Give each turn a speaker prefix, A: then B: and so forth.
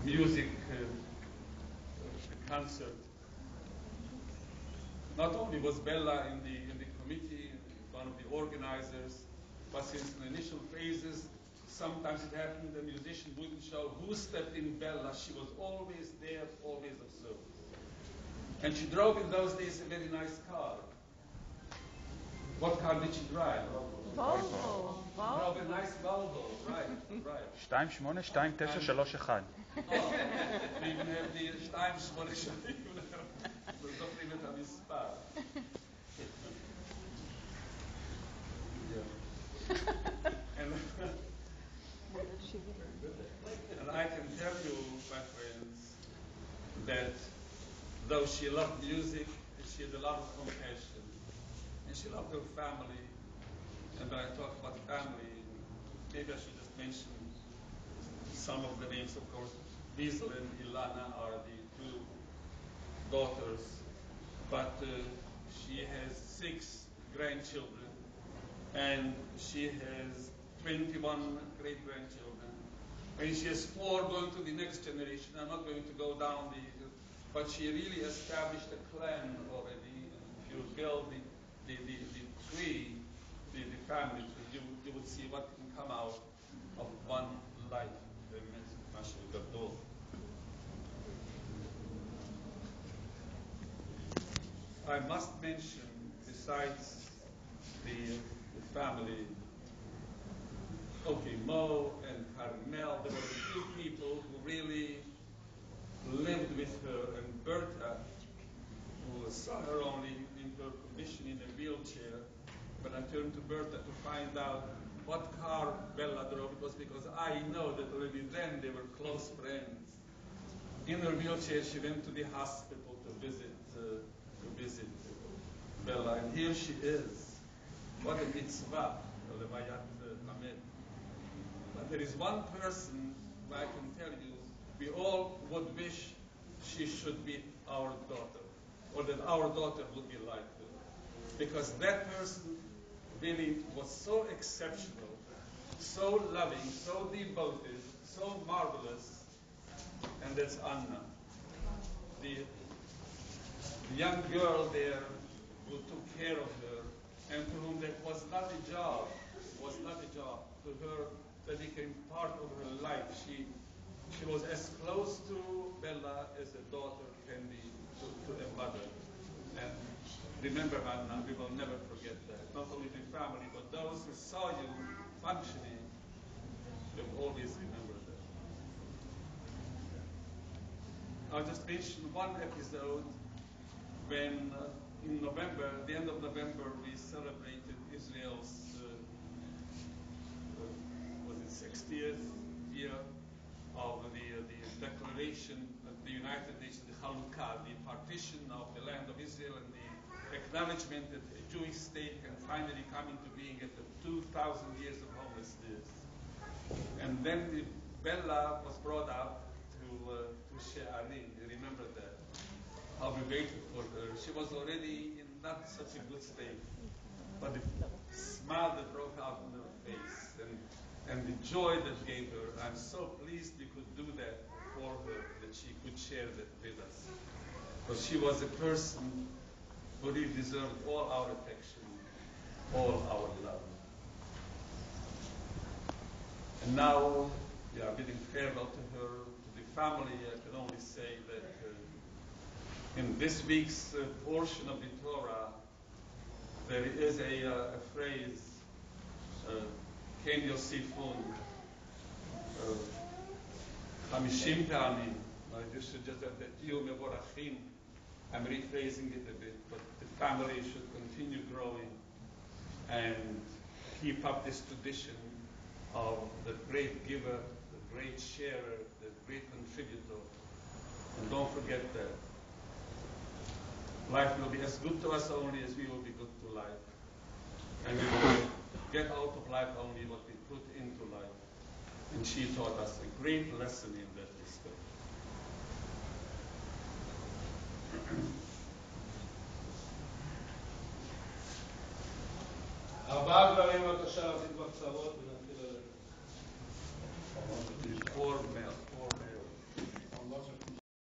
A: music concert. Not only was Bella in the committee, one of the organizers, but since the initial phases, sometimes it happened the musician wouldn't show who stepped in Bella. She was always there, always observed. And she drove in those days a very nice car. What car did she drive?
B: Volvo.
A: She drove a nice Volvo, right.
C: 282931.
A: We even have the 2829. זוכרים את המספר. And I can tell you, my friends, that though she loved music, she had a lot of compassion. And she loved her family. And when I talk about family, maybe I should just mention some of the names, of course. Liesl and Ilana are the two daughters. But she has 6 grandchildren. And she has 21 great-grandchildren. And she has 4 going to the next generation. I'm not going to go down but she really established a clan already. If you build the tree, the family tree, you would see what can come out of one life. I must mention, besides the family, Mo and Carmel, there were 2 people who really lived with her, and Berta, who saw her only in her condition in a wheelchair. When I turned to Berta to find out what car Bella drove, it was because I know that already then they were close friends. In her wheelchair, she went to the hospital to visit Bella, and here she is. What a mitzvah, Levayat Hamed. But there is one person who I can tell you, we all would wish she should be our daughter, or that our daughter would be like her. Because that person really was so exceptional, so loving, so devoted, so marvelous, and that's Anna. The young girl there who took care of her, and to whom that was not a job, to her that became part of her life. She was as close to Bella as a daughter can be to a mother. And remember, Anna, we will never forget that. Not only the family, but those who saw you functioning, they will always remember that. I'll just mention one episode when in November, the end of November, we celebrated Israel's 60th year of the declaration of the United Nations, the Chalukah, the partition of the land of Israel, and the acknowledgement that a Jewish state can finally come into being after 2,000 years of homelessness. And then Bella was brought up to She'arim. You remember that? How we waited for her. She was already in not such a good state, but the smile that broke out on her face and the joy that gave her, I'm so pleased we could do that for her, that she could share that with us. Because she was a person who really deserved all our affection, all our love. And now we are bidding farewell to her, to the family. I can only say that in this week's portion of the Torah, there is a phrase, Ken Yosifun, 50 פעמים. You should just have that you mevorachim. I'm rephrasing it a bit, but the family should continue growing and keep up this tradition of the great giver, the great sharer, the great contributor. And don't forget that life will be as good to us only as we will be good to life. And we will get out of life only what we put into life. And she taught us a great lesson in that respect.